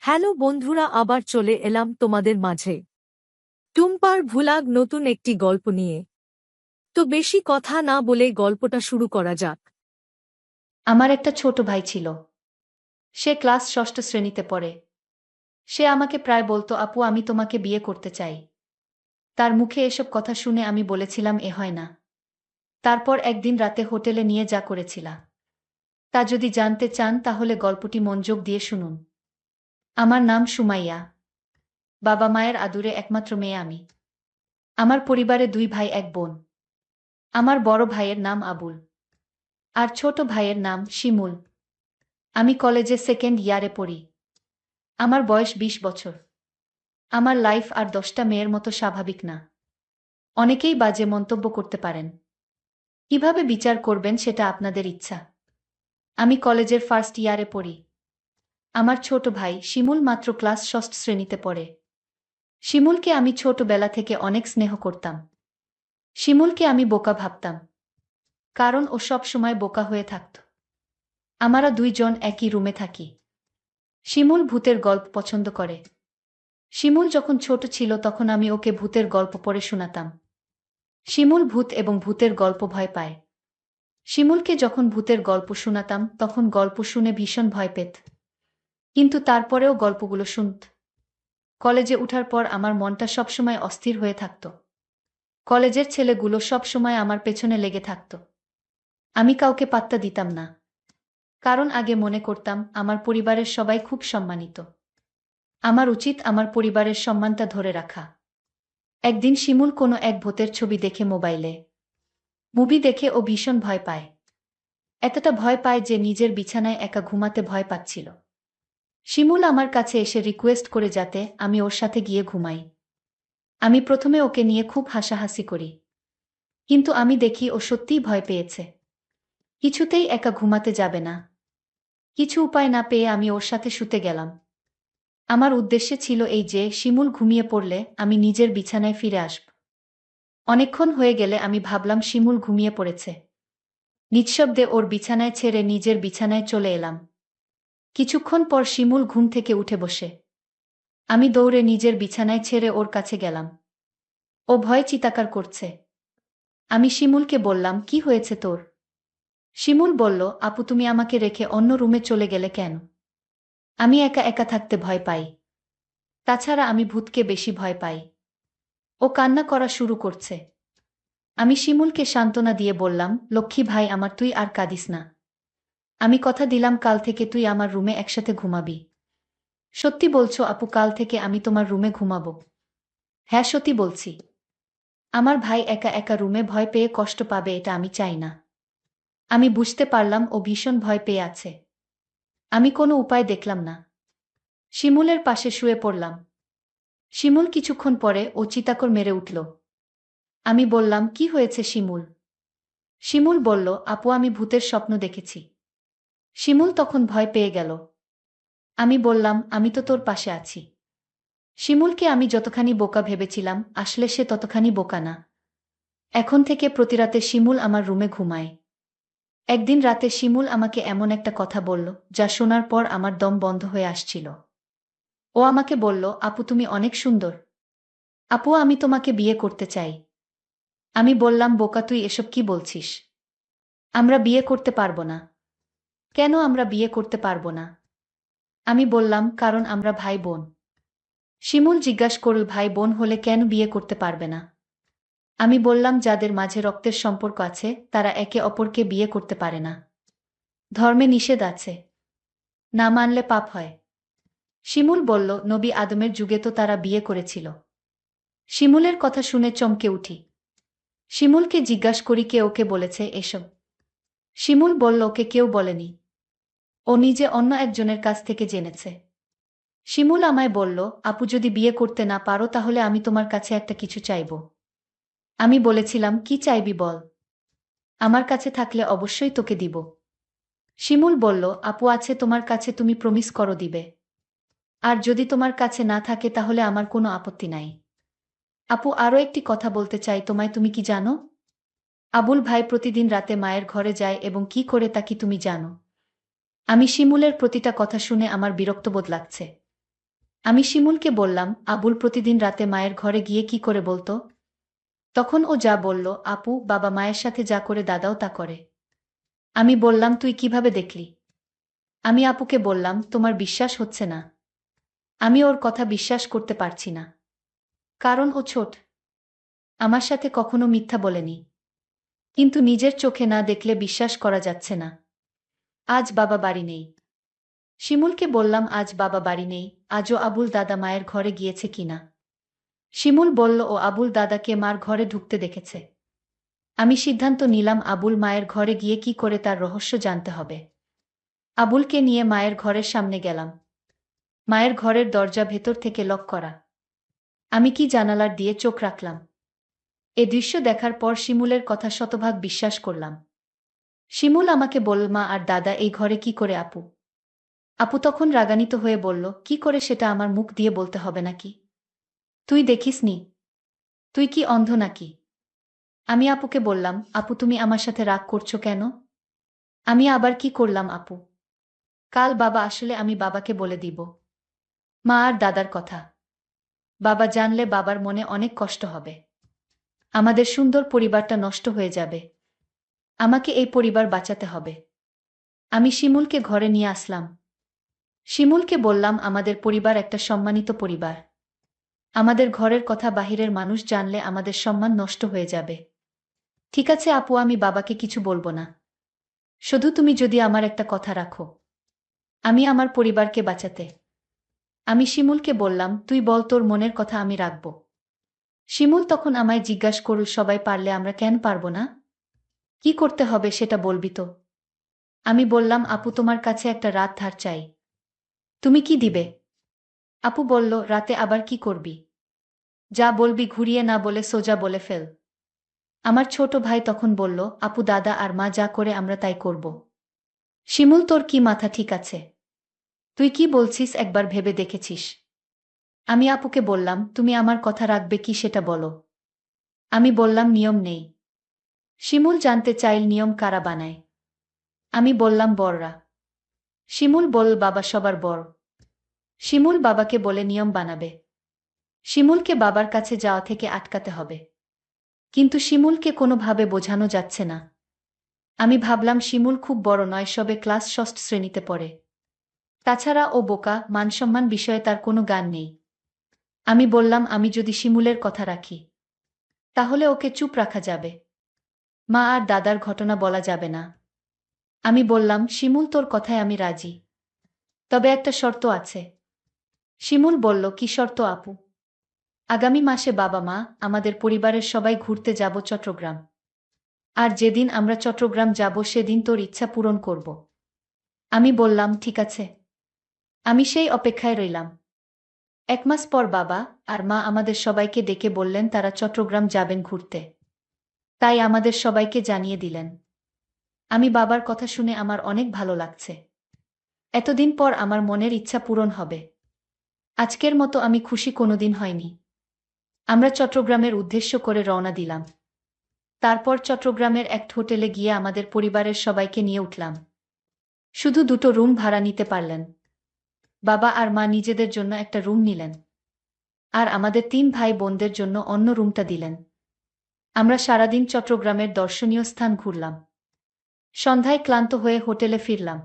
Hello বন্ধুরা, আবার চলে এলাম তোমাদের মাঝে টুম্পার ভুলাগ নতুন একটি গল্প নিয়ে। তো বেশি কথা না বলে গল্পটা শুরু করা যাক। আমার একটা ছোট ভাই ছিল। সে ক্লাস ষষ্ঠ শ্রেণীতে পড়ে। সে আমাকে প্রায় বলতো, আপু আমি তোমাকে বিয়ে করতে চাই। তার মুখে এসব কথা শুনে আমি বলেছিলাম এ হয় না। তারপর একদিন রাতে হোটেলে নিয়ে যা করেছিলাম তা যদি জানতে চান তাহলে গল্পটি মনোযোগ দিয়ে শুনুন। আমার নাম সুমাইয়া। বাবা মায়ের আদুরে একমাত্র মেয়ে আমি। আমার পরিবারে দুই ভাই এক বোন। আমার বড় ভাইয়ের নাম আবুল আর ছোট ভাইয়ের নাম শিমুল। আমি কলেজে সেকেন্ড ইয়ারে পড়ি। আমার বয়স ২০ বছর। আমার লাইফ আর ১০টা মেয়ের মতো স্বাভাবিক না। অনেকেই বাজে মন্তব্য করতে পারেন। কিভাবে বিচার করবেন সেটা আপনাদের ইচ্ছা। আমি কলেজের ফার্স্ট ইয়ারে পড়ি। আমার ছোট ভাই শিমুল মাত্র ক্লাস ষষ্ঠ শ্রেণীতে পড়ে। শিমুলকে আমি ছোটবেলা থেকে অনেক স্নেহ করতাম। শিমুলকে আমি বোকা ভাবতাম, কারণ ও সব সময় বোকা হয়ে থাকত। আমরা দুইজন একই রুমে থাকি। শিমুল ভূতের গল্প পছন্দ করে। শিমুল যখন ছোট ছিল তখন আমি ওকে ভূতের গল্প পড়ে শোনাতাম। শিমুল ভূত এবং ভূতের গল্প ভয় পায়। শিমুলকে যখন ভূতের গল্প শোনাতাম তখন গল্প শুনে ভীষণ ভয় পেত, কিন্তু তারপরেও গল্পগুলো শুনত। কলেজে উঠার পর আমার মনটা সবসময় অস্থির হয়ে থাকত। কলেজের ছেলেগুলো সবসময় আমার পেছনে লেগে থাকত। আমি কাউকে পাত্তা দিতাম না, কারণ আগে মনে করতাম আমার পরিবারের সবাই খুব সম্মানিত। আমার উচিত আমার পরিবারের সম্মানটা ধরে রাখা। একদিন শিমুল কোনো এক ভূতের ছবি দেখে মোবাইলে। মুভি দেখে ও ভীষণ ভয় পায়। এতটা ভয় পায় যে নিজের বিছানায় একা ঘুমাতে ভয় পাচ্ছিল। শিমুল আমার কাছে এসে রিকোয়েস্ট করে যাতে আমি ওর সাথে গিয়ে ঘুমাই। আমি প্রথমে ওকে নিয়ে খুব হাসাহাসি করি, কিন্তু আমি দেখি ও সত্যিই ভয় পেয়েছে। কিছুতেই একা ঘুমাতে যাবে না। কিছু উপায় না পেয়ে আমি ওর সাথে শুতে গেলাম। আমার উদ্দেশ্য ছিল এই যে শিমুল ঘুমিয়ে পড়লে আমি নিজের বিছানায় ফিরে আসব। অনেকক্ষণ হয়ে গেলে আমি ভাবলাম শিমুল ঘুমিয়ে পড়েছে। নিঃশব্দে ওর বিছানায় ছেড়ে নিজের বিছানায় চলে এলাম। কিছুক্ষণ পর শিমুল ঘুম থেকে উঠে বসে। আমি দৌড়ে নিজের বিছানায় ছেড়ে ওর কাছে গেলাম। ও ভয়ে চিৎকার করছে। আমি শিমুলকে বললাম, কি হয়েছে তোর? শিমুল বলল, আপু তুমি আমাকে রেখে অন্য রুমে চলে গেলে কেন? আমি একা একা থাকতে ভয় পাই। তাছাড়া আমি ভূতকে বেশি ভয় পাই। ও কান্না করা শুরু করছে। আমি শিমুলকে সান্ত্বনা দিয়ে বললাম, লক্ষ্মী ভাই আমার, তুই আর কাঁদিস না। আমি কথা দিলাম কাল থেকে তুই আমার রুমে একসাথে ঘুমাবি। সত্যি বলছো আপু, কাল থেকে আমি তোমার রুমে ঘুমাবো? হ্যাঁ সত্যি বলছি। আমার ভাই একা একা রুমে ভয় পেয়ে কষ্ট পাবে, এটা আমি চাই না। আমি বুঝতে পারলাম ও ভীষণ ভয় পেয়ে আছে। আমি কোনো উপায় দেখলাম না। শিমুলের পাশে শুয়ে পড়লাম। শিমুল কিছুক্ষণ পরে ও চিৎকার মেরে উঠল। আমি বললাম, কি হয়েছে শিমুল? শিমুল বলল, আপু আমি ভূতের স্বপ্ন দেখেছি। শিমুল তখন ভয় পেয়ে গেল। আমি বললাম, আমি তো তোর পাশে আছি। শিমুলকে আমি যতখানি বোকা ভেবেছিলাম আসলে সে ততখানি বোকা না। এখন থেকে প্রতিরাতে শিমুল আমার রুমে ঘুমায়। একদিন রাতে শিমুল আমাকে এমন একটা কথা বলল যা শোনার পর আমার দম বন্ধ হয়ে আসছিল। ও আমাকে বলল, আপু তুমি অনেক সুন্দর। আপু আমি তোমাকে বিয়ে করতে চাই। আমি বললাম, বোকা তুই এসব কি বলছিস? আমরা বিয়ে করতে পারবো না। কেন আমরা বিয়ে করতে পারবো না? আমি বললাম, কারণ আমরা ভাই বোন। শিমুল জিজ্ঞাসা করল, ভাই বোন হলে কেন বিয়ে করতে পারবে না? আমি বললাম, যাদের মাঝে রক্তের সম্পর্ক আছে তারা একে অপরকে বিয়ে করতে পারে না। ধর্মে নিষেধ আছে, না মানলে পাপ হয়। শিমুল বলল, নবী আদমের যুগে তো তারা বিয়ে করেছিল। শিমুলের কথা শুনে চমকে উঠি। শিমুলকে জিজ্ঞাসা করি, কে ওকে বলেছে এসব? শিমুল বলল, ওকে কেউ বলেনি। ও নিজে অন্য একজনের কাছ থেকে জেনেছে। শিমুল আমায় বলল, আপু যদি বিয়ে করতে না পারো তাহলে আমি তোমার কাছে একটা কিছু চাইব। আমি বলেছিলাম, কি চাইবি বল। আমার কাছে থাকলে অবশ্যই তোকে দিব। শিমুল বলল, আপু আছে তোমার কাছে, তুমি প্রমিস করো দিবে। আর যদি তোমার কাছে না থাকে তাহলে আমার কোনো আপত্তি নাই। আপু আরও একটি কথা বলতে চাই তোমায়, তুমি কি জানো? আবুল ভাই প্রতিদিন রাতে মায়ের ঘরে যায় এবং কি করে তা কি তুমি জানো? আমি শিমুলের প্রতিটা কথা শুনে আমার বিরক্তবোধ লাগছে। আমি শিমুলকে বললাম, আবুল প্রতিদিন রাতে মায়ের ঘরে গিয়ে কি করে বলতো? তখন ও যা বলল, আপু, বাবা মায়ের সাথে যা করে দাদাও তা করে। আমি বললাম, তুই কিভাবে দেখলি? আমি আপুকে বললাম, তোমার বিশ্বাস হচ্ছে না। আমি ওর কথা বিশ্বাস করতে পারছি না। কারণ ও ছোট। আমার সাথে কখনো মিথ্যা বলেনি। কিন্তু নিজের চোখে না দেখলে বিশ্বাস করা যাচ্ছে না। আজ বাবা বাড়ি নেই। শিমুলকে বললাম, আজ বাবা বাড়ি নেই, আজও আবুল দাদা মায়ের ঘরে গিয়েছে কিনা। শিমুল বলল, ও আবুল দাদাকে মার ঘরে ঢুকতে দেখেছে। আমি সিদ্ধান্ত নিলাম আবুল মায়ের ঘরে গিয়ে কি করে তার রহস্য জানতে হবে। আবুলকে নিয়ে মায়ের ঘরের সামনে গেলাম। মায়ের ঘরের দরজা ভেতর থেকে লক করা। আমি কি জানালার দিয়ে চোখ রাখলাম। এ দৃশ্য দেখার পর শিমুলের কথা শতভাগ বিশ্বাস করলাম। শিমুল আমাকে বলল, মা আর দাদা এই ঘরে কি করে আপু? আপু তখন রাগান্বিত হয়ে বলল, কি করে সেটা আমার মুখ দিয়ে বলতে হবে নাকি? তুই দেখিসনি? তুই কি অন্ধ নাকি? আমি আপুকে বললাম, আপু তুমি আমার সাথে রাগ করছো কেন? আমি আবার কি করলাম আপু? কাল বাবা আসলে আমি বাবাকে বলে দিব। মা আর দাদার কথা। বাবা জানলে বাবার মনে অনেক কষ্ট হবে। আমাদের সুন্দর পরিবারটা নষ্ট হয়ে যাবে। আমাকে এই পরিবার বাঁচাতে হবে। আমি শিমুলকে ঘরে নিয়ে আসলাম। শিমুলকে বললাম, আমাদের পরিবার একটা সম্মানিত পরিবার। আমাদের ঘরের কথা বাহিরের মানুষ জানলে আমাদের সম্মান নষ্ট হয়ে যাবে। ঠিক আছে আপু, আমি বাবাকে কিছু বলবো না। শুধু তুমি যদি আমার একটা কথা রাখো। আমি আমার পরিবারকে বাঁচাতে। আমি শিমুলকে বললাম, তুই বল তোর মনের কথা, আমি রাখব। শিমুল তখন আমায় জিজ্ঞাসা করল, সবাই পারলে আমরা কেন পারব না? কি করতে হবে সেটা বলবি তো? আমি বললাম, আপু তোমার কাছে একটা রাত ধার চাই। তুমি কি দিবে? আপু বলল, রাতে আবার কি করবি? যা বলবি ঘুরিয়ে না বলে সোজা বলে ফেল। আমার ছোট ভাই তখন বলল, আপু দাদা আর মা যা করে আমরা তাই করব। শিমুল, তোর কি মাথা ঠিক আছে? তুই কি বলছিস একবার ভেবে দেখেছিস? আমি আপুকে বললাম, তুমি আমার কথা রাখবে কি সেটা বলো। আমি বললাম, নিয়ম নেই। শিমুল জানতে চাইল, নিয়ম কারা বানায়? আমি বললাম, বড়রা। শিমুল বলল, বাবা সবার বড়। শিমুল বাবাকে বলে নিয়ম বানাবে। শিমুলকে বাবার কাছে যাওয়া থেকে আটকাতে হবে। কিন্তু শিমুলকে কোনোভাবে বোঝানো যাচ্ছে না। আমি ভাবলাম, শিমুল খুব বড় নয়, সবে ক্লাস ষষ্ঠ শ্রেণীতে পড়ে। তাছাড়া ও বোকা, মানসম্মান বিষয়ে তার কোনো জ্ঞান নেই। আমি বললাম, আমি যদি শিমুলের কথা রাখি, তাহলে ওকে চুপ রাখা যাবে। মা আর দাদার ঘটনা বলা যাবে না। আমি বললাম, শিমুল তোর কথায় আমি রাজি। তবে একটা শর্ত আছে। শিমুল বলল, কি শর্ত আপু? আগামী মাসে বাবা মা, আমাদের পরিবারের সবাই ঘুরতে যাব চট্টগ্রাম। আর যেদিন আমরা চট্টগ্রাম যাব সেদিন তোর ইচ্ছা পূরণ করব। আমি বললাম, ঠিক আছে। আমি সেই অপেক্ষায় রইলাম। 1 মাস পর বাবা আর মা আমাদের সবাইকে ডেকে বললেন তারা চট্টগ্রাম যাবেন ঘুরতে। তাই আমাদের সবাইকে জানিয়ে দিলেন। আমি বাবার কথা শুনে আমার অনেক ভালো লাগছে। এতদিন পর আমার মনের ইচ্ছা পূরণ হবে। আজকের মতো আমি খুশি কোনোদিন হয়নি। আমরা চট্টগ্রামের উদ্দেশ্য করে রওনা দিলাম। তারপর চট্টগ্রামের এক হোটেলে গিয়ে আমাদের পরিবারের সবাইকে নিয়ে উঠলাম। শুধু 2টো রুম ভাড়া নিতে পারলেন। বাবা আর মা নিজেদের জন্য একটা রুম নিলেন। আর আমাদের 3 ভাই বোনদের জন্য অন্য রুমটা দিলেন। আমরা সারাদিন চট্টগ্রামের দর্শনীয় স্থান ঘুরলাম। সন্ধ্যায় ক্লান্ত হয়ে হোটেলে ফিরলাম।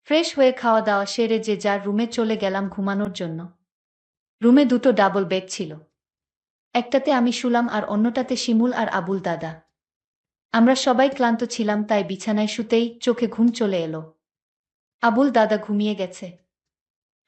ফ্রেশ হয়ে খাওয়া দাওয়া সেরে যে যার রুমে চলে গেলাম ঘুমানোর জন্য। রুমে 2টো ডাবল বেড ছিল। একটাতে আমি শুলাম আর অন্যটাতে শিমুল আর আবুল দাদা। আমরা সবাই ক্লান্ত ছিলাম, তাই বিছানায় শুতেই চোখে ঘুম চলে এলো। আবুল দাদা ঘুমিয়ে গেছে।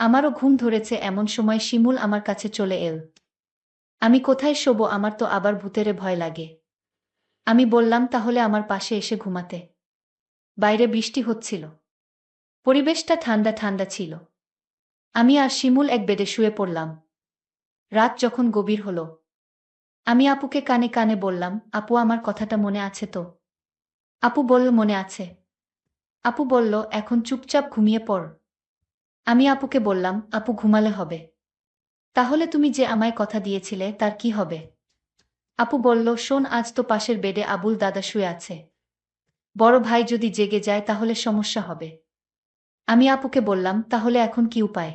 আমারও ঘুম ধরেছে, এমন সময় শিমুল আমার কাছে চলে এল। আমি কোথায় শোবো, আমার তো আবার ভূতেরে ভয় লাগে। আমি বললাম, তাহলে আমার পাশে এসে ঘুমাতে। বাইরে বৃষ্টি হচ্ছিল। পরিবেশটা ঠান্ডা ঠান্ডা ছিল। আমি আর শিমুল এক বেডে শুয়ে পড়লাম। রাত যখন গভীর হলো, আমি আপুকে কানে কানে বললাম, আপু আমার কথাটা মনে আছে তো? আপু বলল, মনে আছে। আপু বলল, এখন চুপচাপ ঘুমিয়ে পড়। আমি আপুকে বললাম, আপু ঘুমালে হবে। তাহলে তুমি যে আমায় কথা দিয়েছিলে তার কি হবে? আপু বলল, শোন, আজ তো পাশের বেডে আবুল দাদা শুয়ে আছে। বড় ভাই যদি জেগে যায় তাহলে সমস্যা হবে। আমি আপুকে বললাম, তাহলে এখন কি উপায়?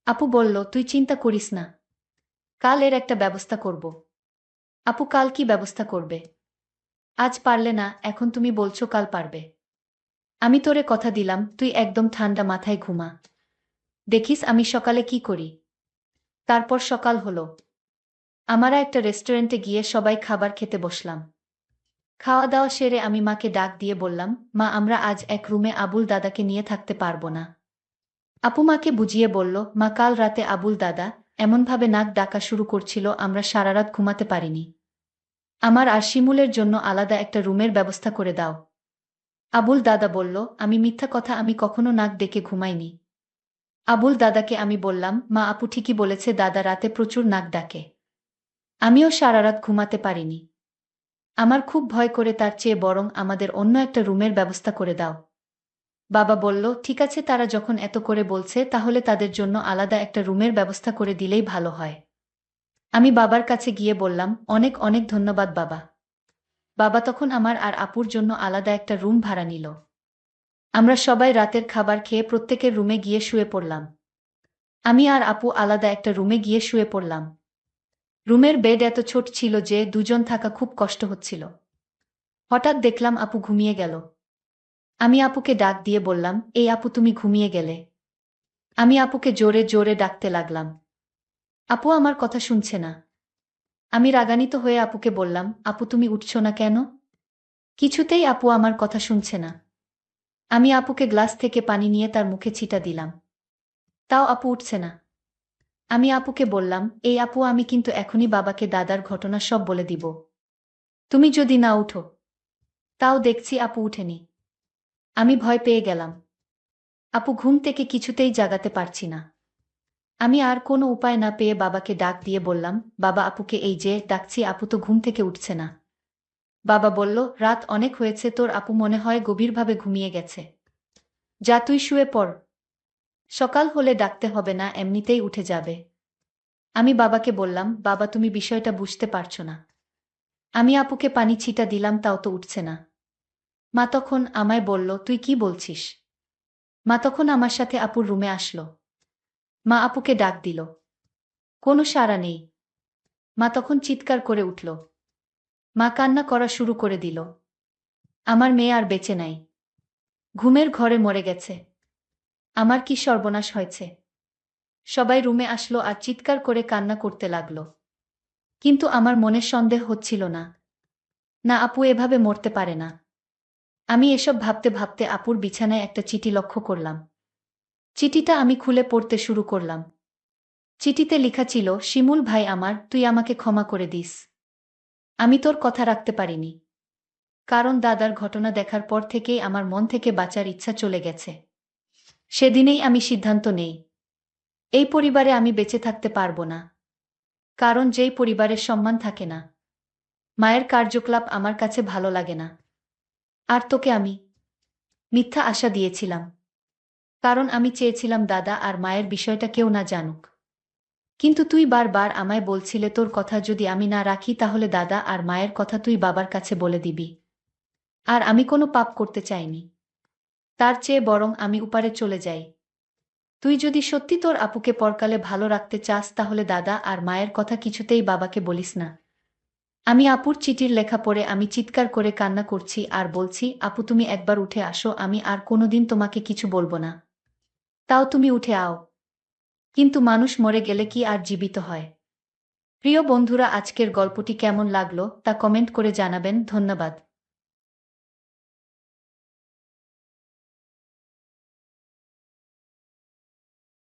আপু বলল, তুই চিন্তা করিস না, কাল এর একটা ব্যবস্থা করব। আপু, কাল কি ব্যবস্থা করবে? আজ পারলে না, এখন তুমি বলছো কাল পারবে। আমি তোরে কথা দিলাম, তুই একদম ঠান্ডা মাথায় ঘুমা, দেখিস আমি সকালে কি করি। তারপর সকাল হলো। আমরা একটা রেস্টুরেন্টে গিয়ে সবাই খাবার খেতে বসলাম। খাওয়া দাওয়া সেরে আমি মাকে ডাক দিয়ে বললাম, মা, আমরা আজ এক রুমে আবুল দাদাকে নিয়ে থাকতে পারবো না। আপু মাকে বুঝিয়ে বলল, মা, কাল রাতে আবুল দাদা এমনভাবে নাক ডাকা শুরু করছিল, আমরা সারা রাত ঘুমাতে পারিনি। আমার আর শিমুলের জন্য আলাদা একটা রুমের ব্যবস্থা করে দাও। আবুল দাদা বলল, আমি মিথ্যা কথা, আমি কখনো নাক ডেকে ঘুমাইনি। আবুল দাদাকে আমি বললাম, মা, আপু ঠিকই বলেছে, দাদা রাতে প্রচুর নাক ডাকে। আমিও সারা রাত ঘুমাতে পারিনি। আমার খুব ভয় করে, তার চেয়ে বরং আমাদের অন্য একটা রুমের ব্যবস্থা করে দাও। বাবা বলল, ঠিক আছে, তারা যখন এত করে বলছে তাহলে তাদের জন্য আলাদা একটা রুমের ব্যবস্থা করে দিলেই ভালো হয়। আমি বাবার কাছে গিয়ে বললাম, অনেক অনেক ধন্যবাদ বাবা। বাবা তখন আমার আর আপুর জন্য আলাদা একটা রুম ভাড়া নিল। আমরা সবাই রাতের খাবার খেয়ে প্রত্যেকের রুমে গিয়ে শুয়ে পড়লাম। আমি আর আপু আলাদা একটা রুমে গিয়ে শুয়ে পড়লাম। রুমের বেড এত ছোট ছিল যে দুজন থাকা খুব কষ্ট হচ্ছিল। হঠাৎ দেখলাম আপু ঘুমিয়ে গেল। আমি আপুকে ডাক দিয়ে বললাম, এই আপু, তুমি ঘুমিয়ে গেলে? আমি আপুকে জোরে জোরে ডাকতে লাগলাম। আপু আমার কথা শুনছে না। আমি রাগান্বিত হয়ে আপুকে বললাম, আপু তুমি উঠছো না কেন? কিছুতেই আপু আমার কথা শুনছে না। আমি আপুকে গ্লাস থেকে পানি নিয়ে তার মুখে ছিটা দিলাম। তাও আপু উঠছে না। আমি আপুকে বললাম, এই আপু, আমি কিন্তু এখনই বাবাকে দাদার ঘটনা সব বলে দিব। তুমি যদি না উঠো। তাও দেখছি আপু উঠেনি। আমি ভয় পেয়ে গেলাম। আপু ঘুম থেকে কিছুতেই জাগাতে পারছি না। আমি আর কোনো উপায় না পেয়ে বাবাকে ডাক দিয়ে বললাম, বাবা, আপুকে এই যে ডাকছি, আপু তো ঘুম থেকে উঠছে না। বাবা বলল, রাত অনেক হয়েছে, তোর আপু মনে হয় গভীরভাবে ঘুমিয়ে গেছে। যা তুই শুয়ে পড়, সকাল হলে ডাকতে হবে না, এমনিতেই উঠে যাবে। আমি বাবাকে বললাম, বাবা তুমি বিষয়টা বুঝতে পারছো না। আমি আপুকে পানি ছিটা দিলাম, তাও তো উঠছে না। মা তখন আমায় বলল, তুই কি বলছিস? মা তখন আমার সাথে আপুর রুমে আসলো। মা আপুকে ডাক দিল। কোনো সাড়া নেই। মা তখন চিৎকার করে উঠল। মা কান্না করা শুরু করে দিল। আমার মেয়ে আর বেঁচে নাই, ঘুমের ঘরে মরে গেছে। আমার কি সর্বনাশ হয়েছে। সবাই রুমে আসলো আর চিৎকার করে কান্না করতে লাগলো। কিন্তু আমার মনে সন্দেহ হচ্ছিল না। না, আপু এভাবে মরতে পারে না। আমি এসব ভাবতে ভাবতে আপুর বিছানায় একটা চিঠি লক্ষ্য করলাম। চিঠিটা আমি খুলে পড়তে শুরু করলাম। চিঠিতে লেখা ছিল, শিমুল ভাই আমার, তুই আমাকে ক্ষমা করে দিস। আমি তোর কথা রাখতে পারিনি। কারণ দাদার ঘটনা দেখার পর থেকেই আমার মন থেকে বাঁচার ইচ্ছা চলে গেছে। সেদিনেই আমি সিদ্ধান্ত নেই, এই পরিবারে আমি বেঁচে থাকতে পারবো না। কারণ যেই পরিবারের সম্মান থাকে না, মায়ের কার্যকলাপ আমার কাছে ভালো লাগে না। আর তোকে আমি মিথ্যা আশা দিয়েছিলাম। কারণ আমি চেয়েছিলাম দাদা আর মায়ের বিষয়টা কেউ না জানুক। কিন্তু তুই বারবার আমায় বলছিলে, তোর কথা যদি আমি না রাখি তাহলে দাদা আর মায়ের কথা তুই বাবার কাছে বলে দিবি। আর আমি কোনো পাপ করতে চাইনি। তার চেয়ে বরং আমি উপারে চলে যাই। তুই যদি সত্যি তোর আপুকে পরকালে ভালো রাখতে চাস তাহলে দাদা আর মায়ের কথা কিছুতেই বাবাকে বলিস না। আমি আপুর চিঠির লেখা পড়ে আমি চিৎকার করে কান্না করছি আর বলছি, আপু তুমি একবার উঠে আসো, আমি আর কোনোদিন তোমাকে কিছু বলবো না। তাও তুমি উঠে আও। কিন্তু মানুষ মরে গেলে কি আর জীবিত হয়? প্রিয় বন্ধুরা, আজকের গল্পটি কেমন লাগলো তা কমেন্ট করে জানাবেন। ধন্যবাদ।